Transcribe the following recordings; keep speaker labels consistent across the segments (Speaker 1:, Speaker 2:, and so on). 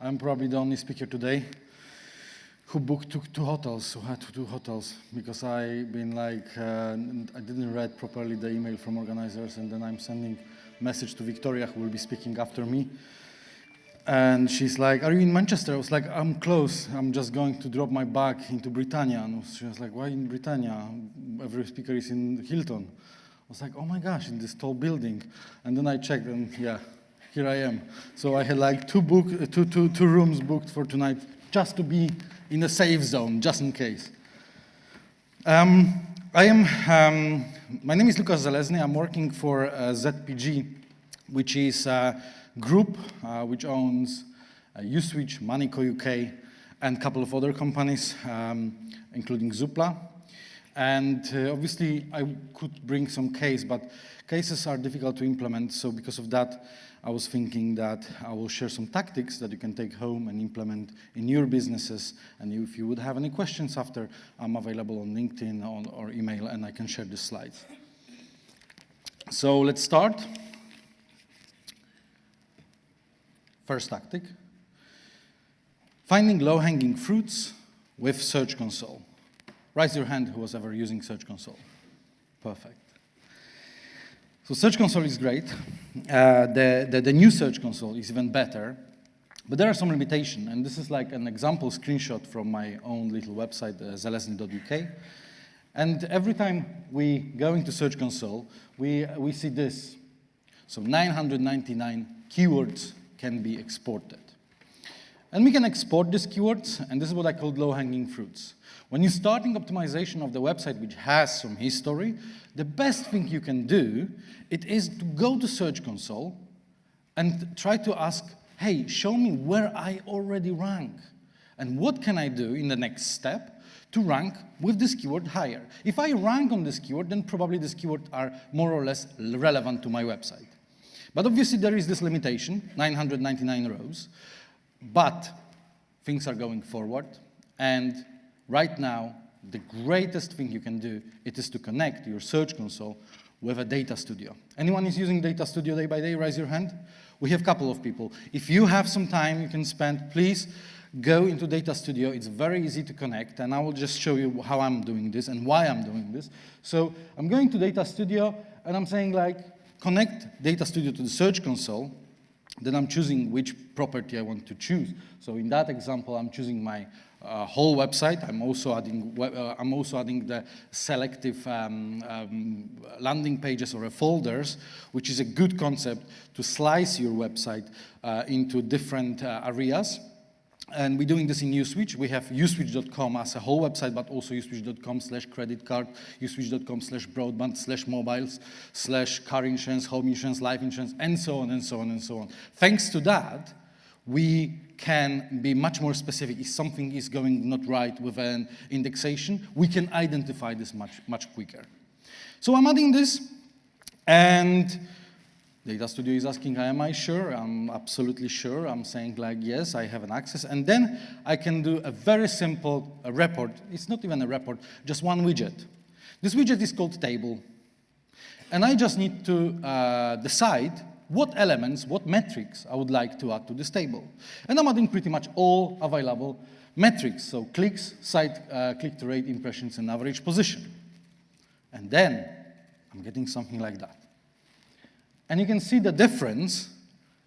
Speaker 1: I'm probably the only speaker today who booked two hotels, who had 2 hotels, because I've been like, I didn't read properly the email from organizers, and then I'm sending message to Victoria, who will be speaking after me. And she's like, are you in Manchester? I was like, I'm close. I'm just going to drop my bag into Britannia. And she was like, why in Britannia? Every speaker is in Hilton. I was like, oh my gosh, in this tall building. And then I checked, and yeah, here I am. So I had like two rooms booked for tonight, just to be in a safe zone, just in case. My name is Lukasz Zelezny. I'm working for ZPG, which is a group which owns uSwitch, Manico UK, and a couple of other companies, including Zoopla. And obviously, I could bring some case, but cases are difficult to implement. So because of that, I was thinking that I will share some tactics that you can take home and implement in your businesses. And if you would have any questions after, I'm available on LinkedIn or email, and I can share the slides. So let's start. First tactic, finding low-hanging fruits with Search Console. Raise your hand who was ever using Search Console. Perfect. So Search Console is great. The new Search Console is even better, but there are some limitations, and this is like an example screenshot from my own little website, zelezny.uk. And every time we go into Search Console, we see this. So 999 keywords can be exported. And we can export these keywords, and this is what I call low-hanging fruits. When you're starting optimization of the website, which has some history, the best thing you can do, it is to go to Search Console and try to ask, hey, show me where I already rank, and what can I do in the next step to rank with this keyword higher. If I rank on this keyword, then probably this keyword are more or less relevant to my website. But obviously there is this limitation, 999 rows, but things are going forward, and right now, the greatest thing you can do, it is to connect your Search Console with a Data Studio. Anyone is using Data Studio day by day? Raise your hand. We have a couple of people. If you have some time you can spend, please go into Data Studio. It's very easy to connect, and I will just show you how I'm doing this and why I'm doing this. So I'm going to Data Studio, and I'm saying like, connect Data Studio to the Search Console. Then I'm choosing which property I want to choose. So in that example, I'm choosing my whole website. I'm also adding the selective landing pages or folders, which is a good concept to slice your website into different areas. And we're doing this in uSwitch. We have uSwitch.com as a whole website, but also uSwitch.com/credit card, uSwitch.com/broadband/mobiles/car insurance, home insurance, life insurance, and so on and so on and so on. Thanks to that, we can be much more specific. If something is going not right with an indexation, we can identify this much quicker. So I'm adding this, and Data Studio is asking, am I sure? I'm absolutely sure. I'm saying like, yes, I have an access. And then I can do a very simple report. It's not even a report, just one widget. This widget is called table. And I just need to decide what elements, what metrics I would like to add to this table. And I'm adding pretty much all available metrics. So clicks, site click-to rate, impressions, and average position. And then I'm getting something like that. And you can see the difference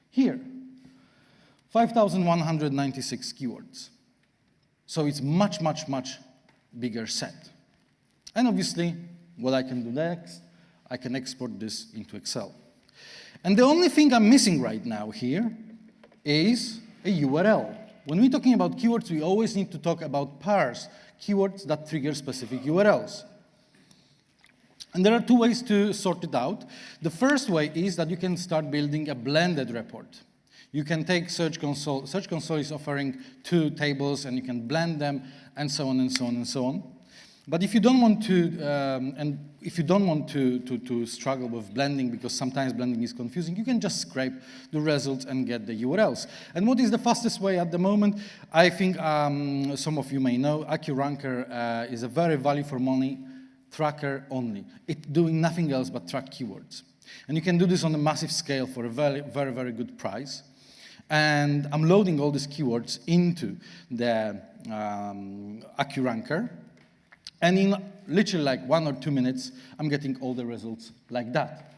Speaker 1: here, 5,196 keywords. So it's much bigger set. And obviously, what I can do next, I can export this into Excel. And the only thing I'm missing right now here is a URL. When we're talking about keywords, we always need to talk about parse, keywords that trigger specific URLs. And there are 2 ways to sort it out. The first way is that you can start building a blended report. You can take Search Console. Search Console is offering 2 tables, and you can blend them, and so on and so on and so on. But if you don't want to struggle with blending, because sometimes blending is confusing, you can just scrape the results and get the URLs. And what is the fastest way at the moment? I think some of you may know, AccuRanker is a very value for money tracker only. It's doing nothing else but track keywords. And you can do this on a massive scale for a very good price. and I'm loading all these keywords into the AccuRanker, and in literally like 1 or 2 minutes, I'm getting all the results like that.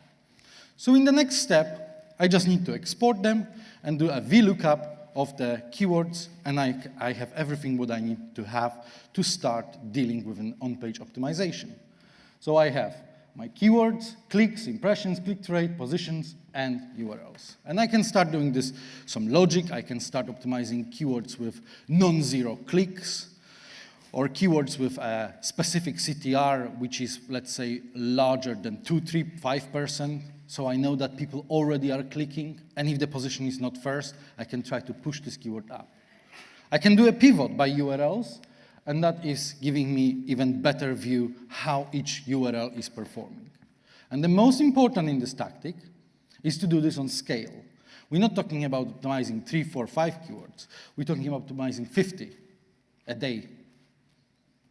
Speaker 1: So in the next step, I just need to export them and do a VLOOKUP of the keywords, and I have everything what I need to have to start dealing with an on-page optimization. So I have my keywords, clicks, impressions, click-through rate, positions, and URLs. And I can start doing this, some logic. I can start optimizing keywords with non-zero clicks, or keywords with a specific CTR, which is, let's say, larger than 2, 3, 5%. So I know that people already are clicking, and if the position is not first, I can try to push this keyword up. I can do a pivot by URLs, and that is giving me even better view how each URL is performing. And the most important in this tactic is to do this on scale. We're not talking about optimizing 3, 4, 5 keywords. We're talking about optimizing 50 a day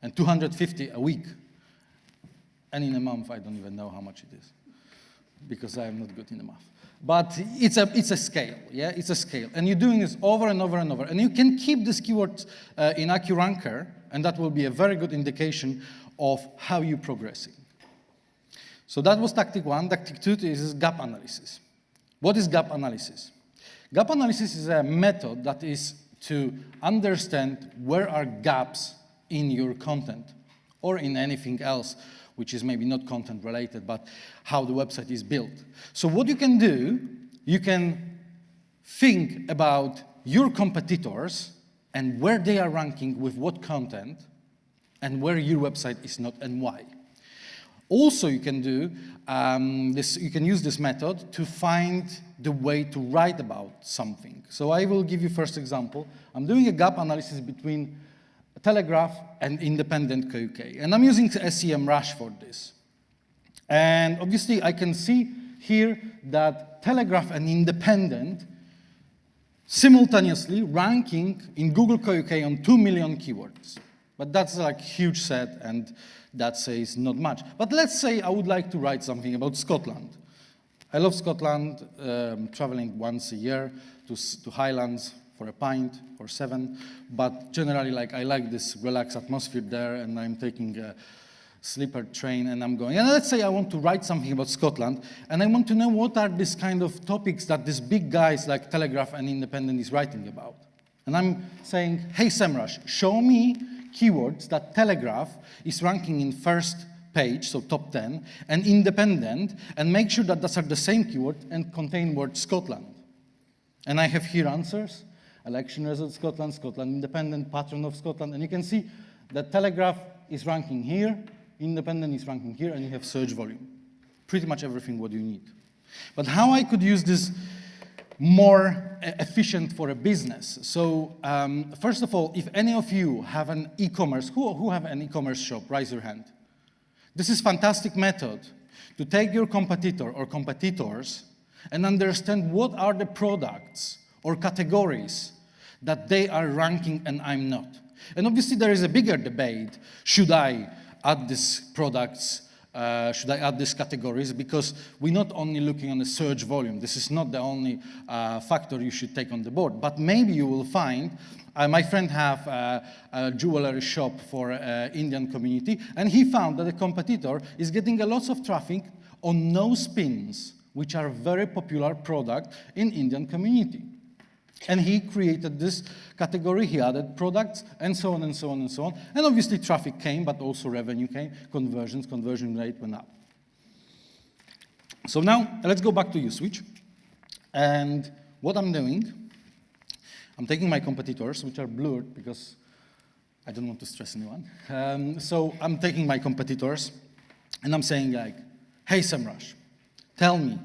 Speaker 1: and 250 a week. And in a month, I don't even know how much it is, because I am not good in the math. But it's a scale, yeah? It's a scale. And you're doing this over and over and over. And you can keep these keywords in AccuRanker, and that will be a very good indication of how you're progressing. So that was tactic 1. Tactic 2 is gap analysis. What is gap analysis? Gap analysis is a method that is to understand where are gaps in your content or in anything else, which is maybe not content related, but how the website is built. So what you can do, you can think about your competitors and where they are ranking with what content and where your website is not and why. Also, you can do you can use this method to find the way to write about something. So I will give you first example. I'm doing a gap analysis between Telegraph and Independent KUK. And I'm using SEMrush for this. And obviously, I can see here that Telegraph and Independent simultaneously ranking in Google KUK on 2 million keywords. But that's like a huge set, and that says not much. But let's say I would like to write something about Scotland. I love Scotland, traveling once a year to Highlands for a pint or 7, but generally, like, I like this relaxed atmosphere there, and I'm taking a sleeper train, and I'm going. And let's say I want to write something about Scotland, and I want to know what are these kind of topics that these big guys like Telegraph and Independent is writing about. And I'm saying, hey, SEMrush, show me keywords that Telegraph is ranking in first page, so top 10, and Independent, and make sure that those are the same keyword and contain word Scotland. And I have here answers. Election result Scotland, Scotland Independent, pattern of Scotland, and you can see that Telegraph is ranking here, Independent is ranking here, and you have search volume. Pretty much everything what you need. But how I could use this more efficient for a business? So first of all, if any of you have an e-commerce, who have an e-commerce shop, raise your hand. This is fantastic method to take your competitor or competitors and understand what are the products or categories that they are ranking and I'm not. And obviously there is a bigger debate, should I add these products, should I add these categories, because we're not only looking on the search volume. This is not the only factor you should take on the board, but maybe you will find, my friend have a jewelry shop for Indian community, and he found that the competitor is getting a lot of traffic on nose pins, which are a very popular product in Indian community. And he created this category, he added products, and so on and so on and so on. And obviously traffic came, but also revenue came, conversion rate went up. So now, let's go back to uSwitch. And what I'm doing, I'm taking my competitors, which are blurred because I don't want to stress anyone. So I'm taking my competitors, and I'm saying like, hey SEMrush, tell me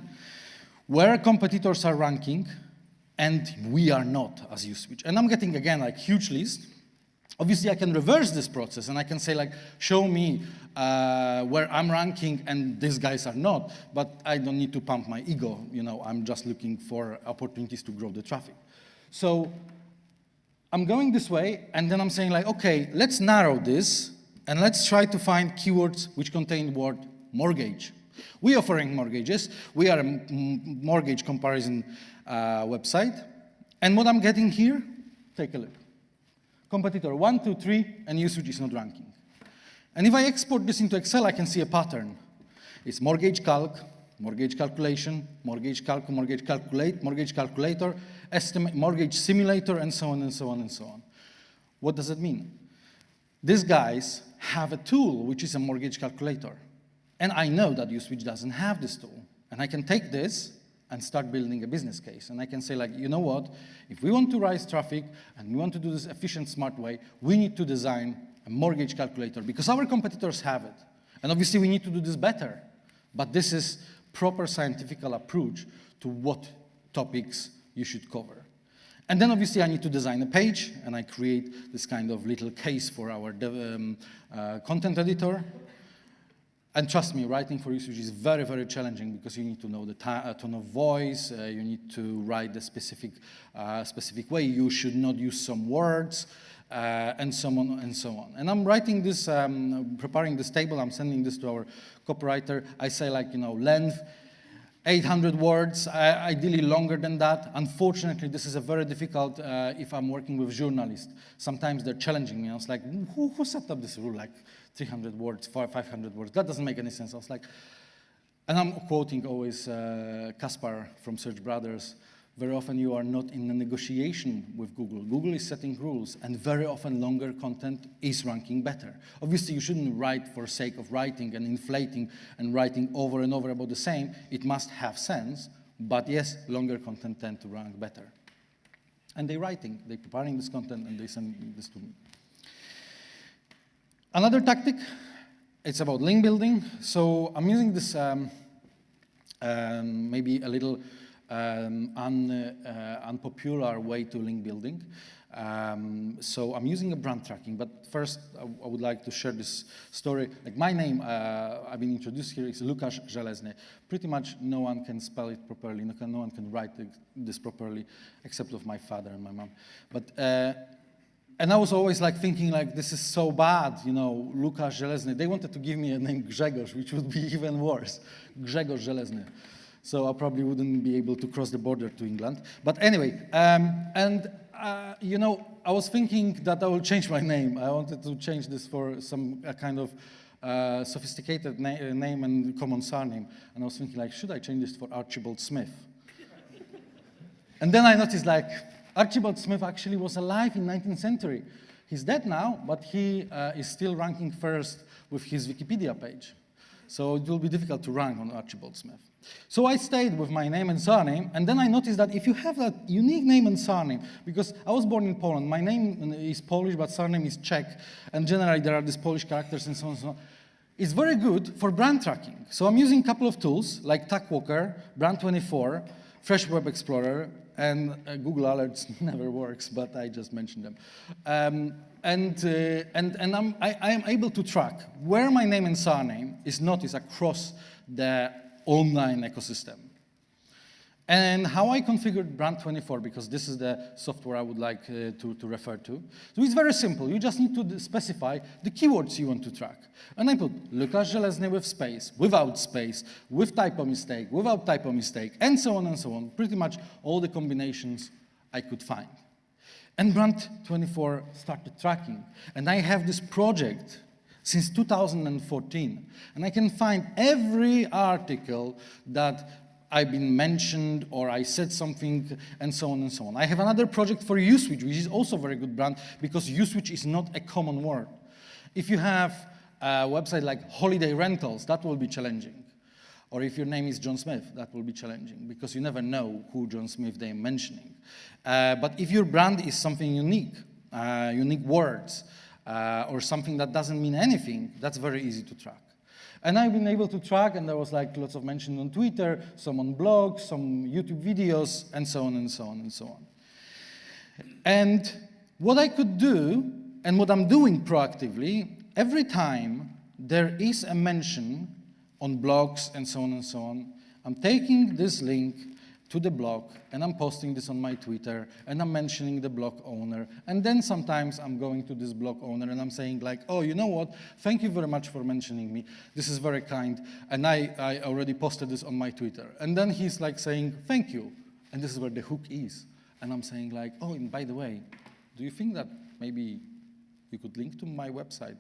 Speaker 1: where competitors are ranking, and we are not as uSwitch. And I'm getting, again, like huge list. Obviously, I can reverse this process, and I can say, like, show me where I'm ranking and these guys are not, but I don't need to pump my ego. You know, I'm just looking for opportunities to grow the traffic. So I'm going this way, and then I'm saying, like, okay, let's narrow this, and let's try to find keywords which contain the word mortgage. We're offering mortgages. We are a mortgage comparison website. And what I'm getting here, take a look. Competitor 1, 2, 3, and uSwitch is not ranking. And if I export this into Excel, I can see a pattern. It's mortgage calc, mortgage calculation, mortgage calc, mortgage calculate, mortgage calculator, estimate, mortgage simulator, and so on and so on and so on. What does it mean? These guys have a tool which is a mortgage calculator. And I know that uSwitch doesn't have this tool. And I can take this and start building a business case. And I can say, like, you know what? If we want to raise traffic and we want to do this efficient, smart way, we need to design a mortgage calculator because our competitors have it. And obviously, we need to do this better. But this is proper scientific approach to what topics you should cover. And then obviously I need to design a page, and I create this kind of little case for our content editor. And trust me, writing for uSwitch is very, very challenging because you need to know the tone of voice, you need to write the specific way, you should not use some words, and so on and so on. And I'm writing this, preparing this table, I'm sending this to our copywriter. I say, like, you know, length, 800 words, ideally longer than that. Unfortunately, this is a very difficult if I'm working with journalists. Sometimes they're challenging me. I was like, who set up this rule, like 300 words, 500 words? That doesn't make any sense. I was like, and I'm quoting always Kaspar from Search Brothers. Very often you are not in a negotiation with Google. Google is setting rules, and very often longer content is ranking better. Obviously, you shouldn't write for sake of writing and inflating and writing over and over about the same. It must have sense, but yes, longer content tend to rank better. And they're writing, they're preparing this content, and they send this to me. Another tactic, it's about link building. So I'm using this maybe a little unpopular way to link building. So I'm using a brand tracking, but first I would like to share this story. Like, my name, I've been introduced here, is Lukasz Zelezny. Pretty much no one can spell it properly, no one can write this properly, except of my father and my mom. But, and I was always like thinking, like, this is so bad, you know, Lukasz Zelezny. They wanted to give me a name Grzegorz, which would be even worse, Grzegorz Zelezny. So I probably wouldn't be able to cross the border to England. But anyway, you know, I was thinking that I will change my name. I wanted to change this for some kind of sophisticated name and common surname. And I was thinking, like, should I change this for Archibald Smith? And then I noticed, like, Archibald Smith actually was alive in 19th century. He's dead now, but he is still ranking first with his Wikipedia page. So it will be difficult to rank on Archibald Smith. So I stayed with my name and surname, and then I noticed that if you have that unique name and surname, because I was born in Poland, my name is Polish, but surname is Czech, and generally there are these Polish characters and so on and so on. It's very good for brand tracking. So I'm using a couple of tools, like TagWalker, Brand24, Fresh Web Explorer, and Google Alerts never works, but I just mentioned them. I am able to track where my name and surname is noticed across the online ecosystem. And how I configured Brand24, because this is the software I would like to refer to. So it's very simple. You just need to specify the keywords you want to track. And I put Lukasz Zelezny with space, without space, with typo mistake, without typo mistake, and so on and so on. Pretty much all the combinations I could find. And Brand24 started tracking. And I have this project since 2014. And I can find every article that I've been mentioned, or I said something, and so on and so on. I have another project for uSwitch, which is also a very good brand, because uSwitch is not a common word. If you have a website like Holiday Rentals, that will be challenging. Or if your name is John Smith, that will be challenging, because you never know who John Smith they're mentioning. But if your brand is something unique, unique words, or something that doesn't mean anything, that's very easy to track. And I've been able to track, and there was like lots of mention on Twitter, some on blogs, some YouTube videos, and so on and so on and so on. And what I could do, and what I'm doing proactively, every time there is a mention on blogs and so on, I'm taking this link to the blog, and I'm posting this on my Twitter, and I'm mentioning the blog owner, and then sometimes I'm going to this blog owner and I'm saying, like, oh, you know what, thank you very much for mentioning me, this is very kind, and I already posted this on my Twitter. And then he's like saying, thank you, and this is where the hook is. And I'm saying like, oh, and by the way, do you think that maybe you could link to my website?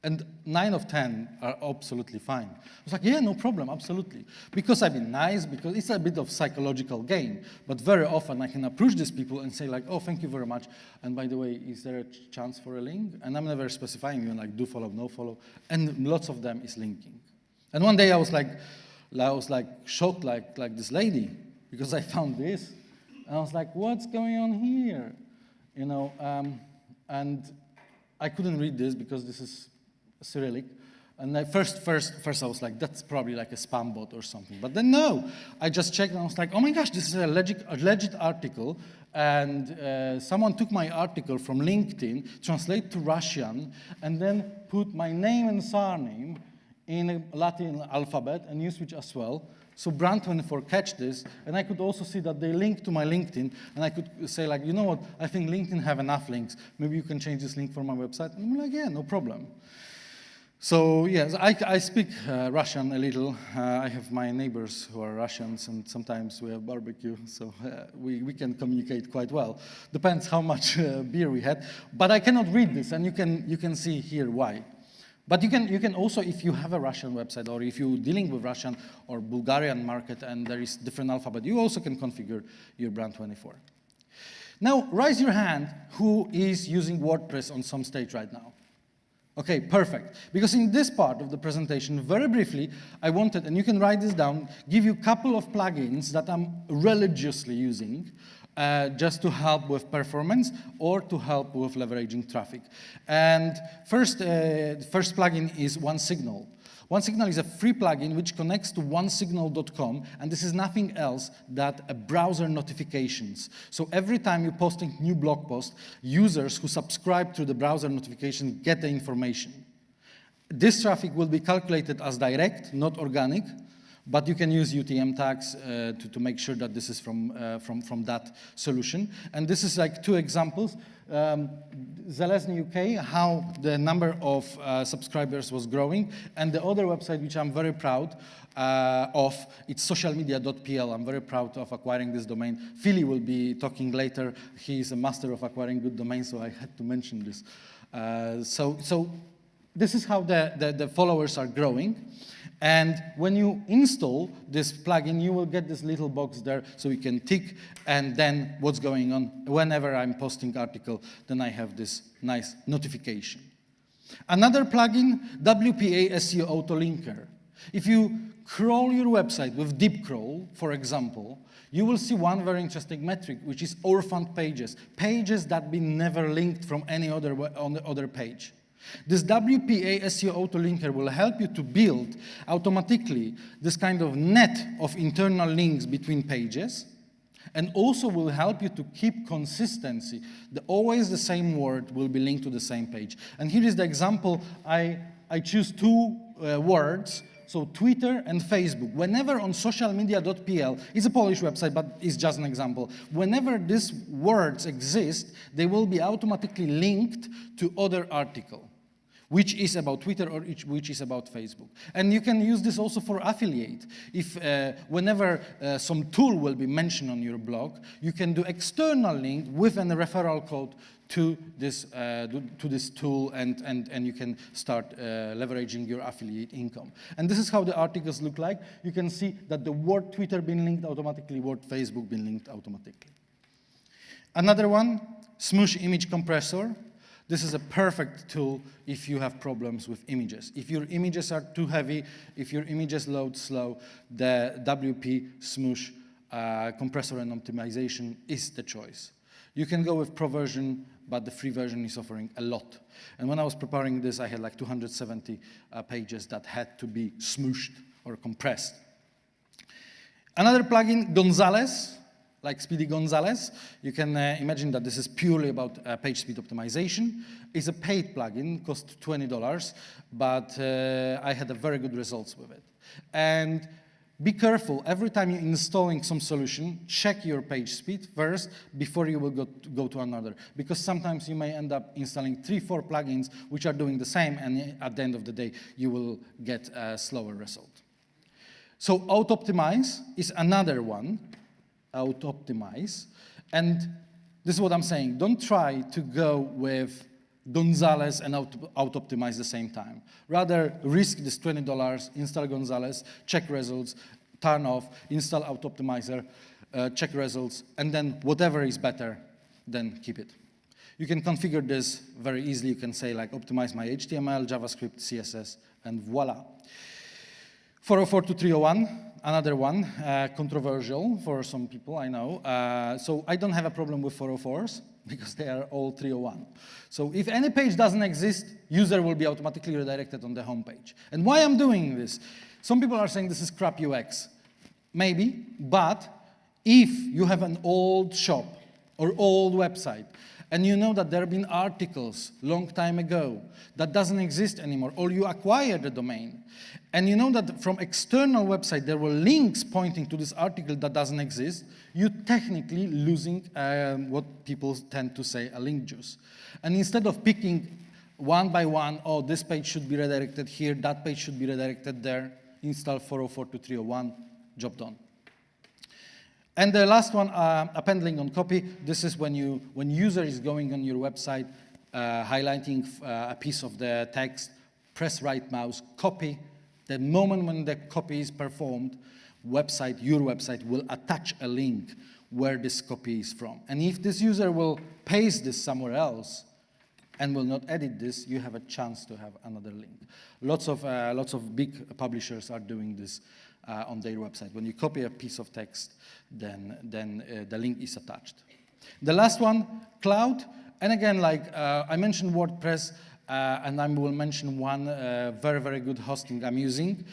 Speaker 1: And 9 of 10 are absolutely fine. I was like, yeah, no problem, absolutely. Because I've been nice, because it's a bit of psychological game. But very often I can approach these people and say like, oh, thank you very much. And by the way, is there a chance for a link? And I'm never specifying even like do follow, no follow. And lots of them is linking. And one day I was like shocked like this lady, because I found this. And I was like, what's going on here? You know, and I couldn't read this because this is Cyrillic. And first I was like, that's probably like a spam bot or something. But then no, I just checked and I was like, oh my gosh, this is a legit article. And someone took my article from LinkedIn, translate to Russian, and then put my name and surname in a Latin alphabet and uSwitch as well. So Brand24 catch this, and I could also see that they linked to my LinkedIn, and I could say like, you know what, I think LinkedIn have enough links. Maybe you can change this link for my website. And I'm like, yeah, no problem. So yes, I speak Russian a little. I have my neighbors who are Russians, and sometimes we have barbecue, so we can communicate quite well. Depends how much beer we had. But I cannot read this, and you can see here why. But you can also, if you have a Russian website, or if you're dealing with Russian or Bulgarian market and there is different alphabet, you also can configure your Brand24. Now, raise your hand who is using WordPress on some stage right now. Okay, perfect. Because in this part of the presentation, very briefly, I wanted, and you can write this down, give you a couple of plugins that I'm religiously using just to help with performance or to help with leveraging traffic. And first plugin is OneSignal. OneSignal is a free plugin which connects to onesignal.com, and this is nothing else than a browser notifications. So every time you're posting new blog post, users who subscribe to the browser notification get the information. This traffic will be calculated as direct, not organic, but you can use UTM tags to make sure that this is from that solution. And this is like 2 examples. Zelezny UK, how the number of subscribers was growing. And the other website, which I'm very proud of, it's socialmedia.pl. I'm very proud of acquiring this domain. Philly will be talking later. He's a master of acquiring good domains, so I had to mention this. So this is how the followers are growing. And when you install this plugin, you will get this little box there, so you can tick, and then what's going on. Whenever I'm posting article, then I have this nice notification. Another plugin, WPA SEO Autolinker. If you crawl your website with deep crawl, for example, you will see one very interesting metric, which is orphaned pages, pages that been never linked from any other page. This WPA SEO Autolinker will help you to build automatically this kind of net of internal links between pages, and also will help you to keep consistency. Always the same word will be linked to the same page. And here is the example. I choose 2 words, so Twitter and Facebook. Whenever on socialmedia.pl, it's a Polish website, but it's just an example. Whenever these words exist, they will be automatically linked to other article, which is about Twitter or which is about Facebook. And you can use this also for affiliate. If whenever some tool will be mentioned on your blog, you can do external link with a referral code to this tool, and you can start leveraging your affiliate income. And this is how the articles look like. You can see that the word Twitter being linked automatically, word Facebook being linked automatically. Another one, Smoosh Image Compressor. This is a perfect tool if you have problems with images. If your images are too heavy, if your images load slow, the WP Smoosh compressor and optimization is the choice. You can go with pro version, but the free version is offering a lot. And when I was preparing this, I had like 270 pages that had to be smooshed or compressed. Another plugin, Gonzalez. Like Speedy Gonzalez, you can imagine that this is purely about page speed optimization. It's a paid plugin, cost $20, but I had a very good results with it. And be careful, every time you're installing some solution, check your page speed first before you will go to another. Because sometimes you may end up installing 3-4 plugins which are doing the same, and at the end of the day, you will get a slower result. So Auto-Optimize is another one. auto-optimize. And this is what I'm saying. Don't try to go with Gonzalez and auto-optimize at the same time. Rather, risk this $20, install Gonzalez, check results, turn off, install auto-optimizer, check results, and then whatever is better, then keep it. You can configure this very easily. You can say, like, optimize my HTML, JavaScript, CSS, and voila. 404 to 301, another one, controversial for some people, I know. So I don't have a problem with 404s because they are all 301. So if any page doesn't exist, user will be automatically redirected on the home page. And why I'm doing this? Some people are saying this is crap UX. Maybe, but if you have an old shop or old website, and you know that there have been articles long time ago that doesn't exist anymore, or you acquired the domain, and you know that from external website there were links pointing to this article that doesn't exist, you're technically losing what people tend to say a link juice. And instead of picking one by one, oh, this page should be redirected here, that page should be redirected there, install 404 to 301, job done. And the last one, append link on copy. This is when user is going on your website, highlighting a piece of the text, press right mouse, copy. The moment when the copy is performed, your website will attach a link where this copy is from. And if this user will paste this somewhere else and will not edit this, you have a chance to have another link. Lots of big publishers are doing this on their website. When you copy a piece of text, then the link is attached. The last one, cloud. And again, like I mentioned WordPress, and I will mention one very, very good hosting I'm using.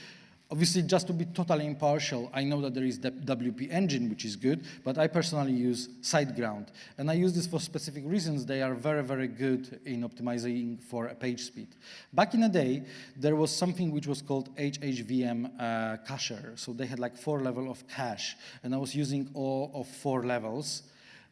Speaker 1: Obviously, just to be totally impartial, I know that there is the WP engine, which is good, but I personally use SiteGround. And I use this for specific reasons. They are very, very good in optimizing for page speed. Back in the day, there was something which was called HHVM cacher. So they had like 4 levels of cache, and I was using all of 4 levels.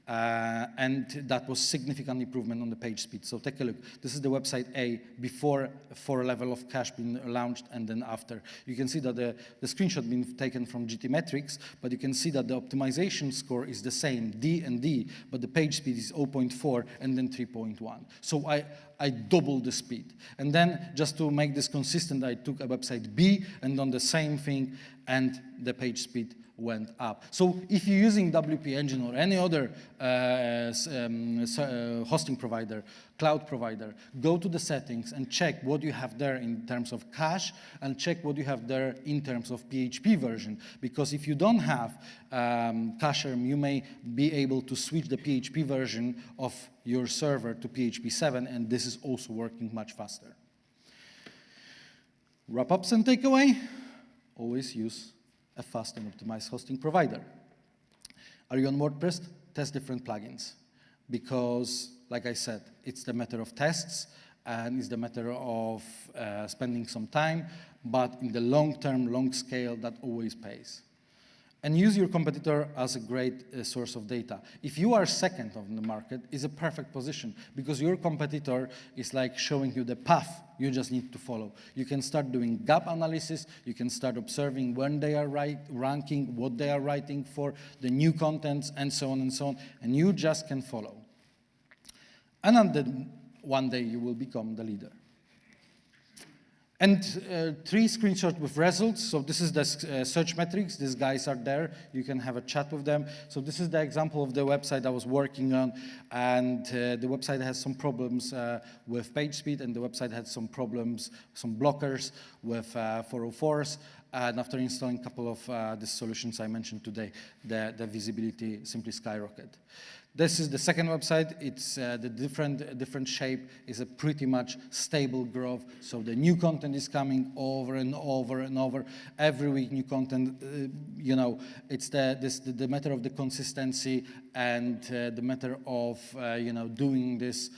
Speaker 1: And that was significant improvement on the page speed. So take a look. This is the website A before 4 level of cache been launched and then after. You can see that the screenshot been taken from GTmetrix, but you can see that the optimization score is the same, D and D, but the page speed is 0.4 and then 3.1. So I doubled the speed. And then just to make this consistent, I took a website B and done the same thing, and the page speed went up. So if you're using WP Engine or any other hosting provider, cloud provider, go to the settings and check what you have there in terms of cache and check what you have there in terms of PHP version. Because if you don't have cacher, you may be able to switch the PHP version of your server to PHP 7, and this is also working much faster. Wrap-ups and takeaway, always use a fast and optimized hosting provider. Are you on WordPress? Test different plugins. Because, like I said, it's the matter of tests, and it's the matter of spending some time, but in the long term, long scale, that always pays. And use your competitor as a great source of data. If you are second on the market, it's a perfect position, because your competitor is like showing you the path you just need to follow. You can start doing gap analysis, you can start observing when they are ranking, what they are writing for, the new contents, and so on, and you just can follow. And then one day you will become the leader. And 3 screenshots with results. So this is the search metrics. These guys are there. You can have a chat with them. So this is the example of the website I was working on. And the website has some problems with page speed, and the website had some problems, some blockers with 404s. And after installing a couple of the solutions I mentioned today, the visibility simply skyrocketed. This is the second website. It's the different shape is a pretty much stable growth. So the new content is coming over and over and over. Every week, new content. You know, it's the matter of the consistency and the matter of doing this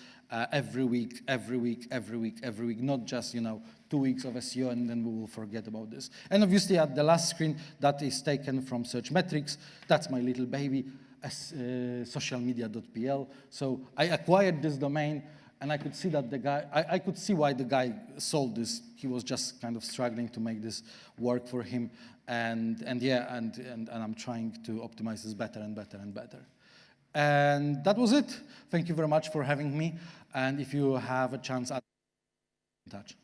Speaker 1: every week, not just 2 weeks of SEO and then we will forget about this. And obviously, at the last screen, that is taken from Search Metrics. That's my little baby. Socialmedia.pl. So I acquired this domain, and I could see that the guy, I could see why the guy sold this. He was just kind of struggling to make this work for him. And yeah, and I'm trying to optimize this better and better and better. And that was it. Thank you very much for having me. And if you have a chance, I'll be in touch.